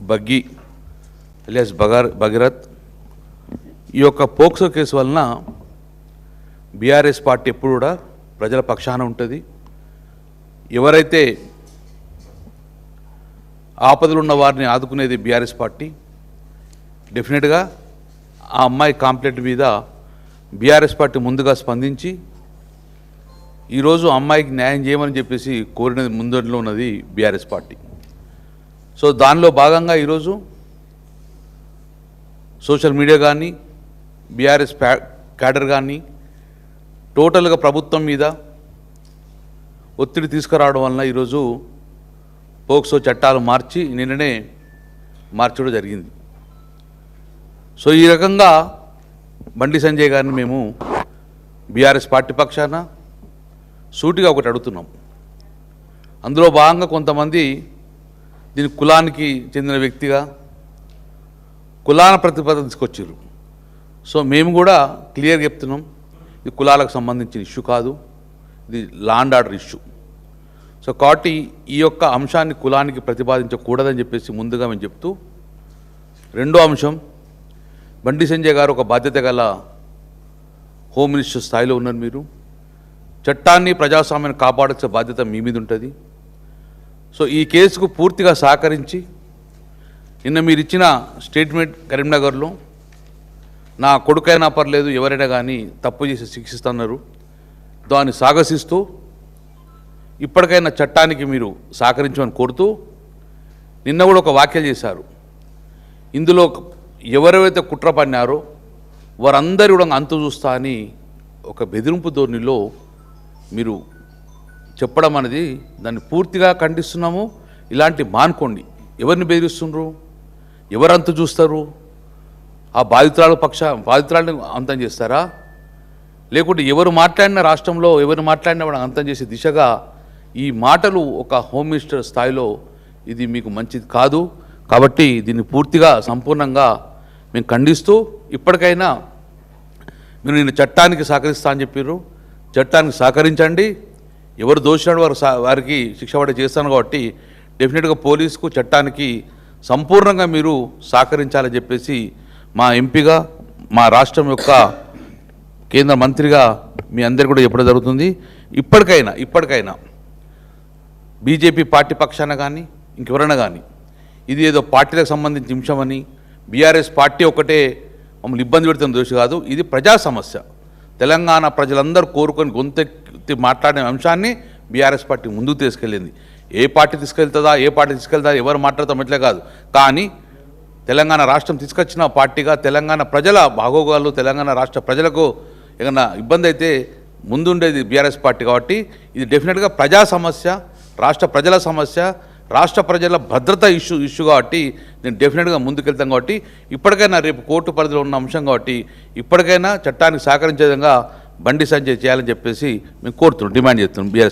Buggy alias Bhagirath ఈ యొక్క POCSO case వలన బీఆర్ఎస్ పార్టీ ఎప్పుడు కూడా ప్రజల పక్షాన ఉంటుంది. ఎవరైతే ఆపదలు ఉన్న వారిని ఆదుకునేది బీఆర్ఎస్ పార్టీ. డెఫినెట్గా ఆ అమ్మాయి కంప్లైంట్ మీద బీఆర్ఎస్ పార్టీ ముందుగా స్పందించి ఈరోజు అమ్మాయికి న్యాయం చేయమని చెప్పేసి కోరినది ముందట్లో ఉన్నది బీఆర్ఎస్ పార్టీ. సో దానిలో భాగంగా ఈరోజు సోషల్ మీడియా కానీ బీఆర్ఎస్ క్యాడర్ కానీ టోటల్గా ప్రభుత్వం మీద ఒత్తిడి తీసుకురావడం వలన ఈరోజు పోక్సో చట్టాలు మార్చి నిన్ననే మార్చడం జరిగింది. సో ఈ రకంగా బండి సంజయ్ గారిని మేము బీఆర్ఎస్ పార్టీ పక్షాన సూటిగా ఒకటి అడుగుతున్నాం. అందులో భాగంగా కొంతమంది దీని కులానికి చెందిన వ్యక్తిగా కులాల ప్రతిపాదన తీసుకొచ్చారు. సో మేము కూడా క్లియర్గా చెప్తున్నాం, ఇది కులాలకు సంబంధించిన ఇష్యూ కాదు, ఇది law and order issue. So కాబట్టి ఈ యొక్క అంశాన్ని కులానికి ప్రతిపాదించకూడదని చెప్పేసి ముందుగా మేము చెప్తూ, రెండో అంశం, బండి సంజయ్ గారు ఒక బాధ్యత గల హోమ్ మినిస్టర్ స్థాయిలో ఉన్నారు. మీరు చట్టాన్ని ప్రజాస్వామ్యాన్ని కాపాడాల్సిన బాధ్యత మీ మీద ఉంటుంది. సో ఈ కేసుకు పూర్తిగా సహకరించి నిన్న మీరు ఇచ్చిన స్టేట్మెంట్ కరీంనగర్లో నా కొడుకైనా పర్లేదు ఎవరైనా కానీ తప్పు చేసి శిక్షిస్తున్నారు, దాన్ని సాగసిస్తూ ఇప్పటికైనా చట్టానికి మీరు సహకరించమని కోరుతూ నిన్న కూడా ఒక వ్యాఖ్యలు చేశారు. ఇందులో ఎవరైతే కుట్ర పన్నారో వారందరూ కూడా అంతు చూస్తా అని ఒక బెదిరింపు ధోరణిలో మీరు చెప్పడం అనేది దాన్ని పూర్తిగా ఖండిస్తున్నాము. ఇలాంటి మానుకోండి. ఎవరిని బెదిరిస్తున్నారు, ఎవరంతు చూస్తారు? ఆ బాధితురాలను అంతం చేస్తారా? లేకుంటే ఎవరు మాట్లాడిన రాష్ట్రంలో ఎవరు మాట్లాడినా వాడు అంతం చేసే దిశగా ఈ మాటలు ఒక హోమ్ మినిస్టర్ స్థాయిలో ఇది మీకు మంచిది కాదు. కాబట్టి దీన్ని పూర్తిగా సంపూర్ణంగా మేము ఖండిస్తూ ఇప్పటికైనా మీరు నేను చట్టానికి సహకరిస్తా అని చెప్పారు, చట్టానికి సహకరించండి. ఎవరు దోషినాడు వారికి శిక్ష పడే చేస్తాను. కాబట్టి డెఫినెట్గా పోలీసుకు చట్టానికి సంపూర్ణంగా మీరు సహకరించాలని చెప్పేసి మా ఎంపీగా మా రాష్ట్రం యొక్క కేంద్ర మంత్రిగా మీ అందరికీ కూడా చెప్పడం జరుగుతుంది. ఇప్పటికైనా బీజేపీ పార్టీ పక్షాన కానీ ఇంకెవరైనా కానీ ఇది ఏదో పార్టీలకు సంబంధించిన అంశమని బీఆర్ఎస్ పార్టీ ఒకటే మమ్మల్ని ఇబ్బంది పెడుతున్న దోషి కాదు, ఇది ప్రజా సమస్య. తెలంగాణ ప్రజలందరూ కోరుకొని గొంతెత్తి మాట్లాడిన అంశాన్ని బీఆర్ఎస్ పార్టీ ముందుకు తీసుకెళ్ళింది. ఏ పార్టీ తీసుకెళ్తా ఎవరు మాట్లాడతాం ఇట్లే కాదు, కానీ తెలంగాణ రాష్ట్రం తీసుకొచ్చిన పార్టీగా తెలంగాణ ప్రజల బాగోగాలు తెలంగాణ రాష్ట్ర ప్రజలకు ఏదైనా ఇబ్బంది అయితే ముందుండేది బీఆర్ఎస్ పార్టీ. కాబట్టి ఇది డెఫినెట్గా ప్రజా సమస్య, రాష్ట్ర ప్రజల సమస్య, రాష్ట్ర ప్రజల భద్రత ఇష్యూ కాబట్టి నేను డెఫినెట్గా ముందుకెళ్తాం. కాబట్టి ఇప్పటికైనా రేపు కోర్టు పరిధిలో ఉన్న అంశం కాబట్టి ఇప్పటికైనా చట్టానికి సహకరించే విధంగా బండి సంజయ్ చేయాలని చెప్పేసి మేము కోరుతున్నాం, డిమాండ్ చేస్తున్నాం బీఆర్ఎస్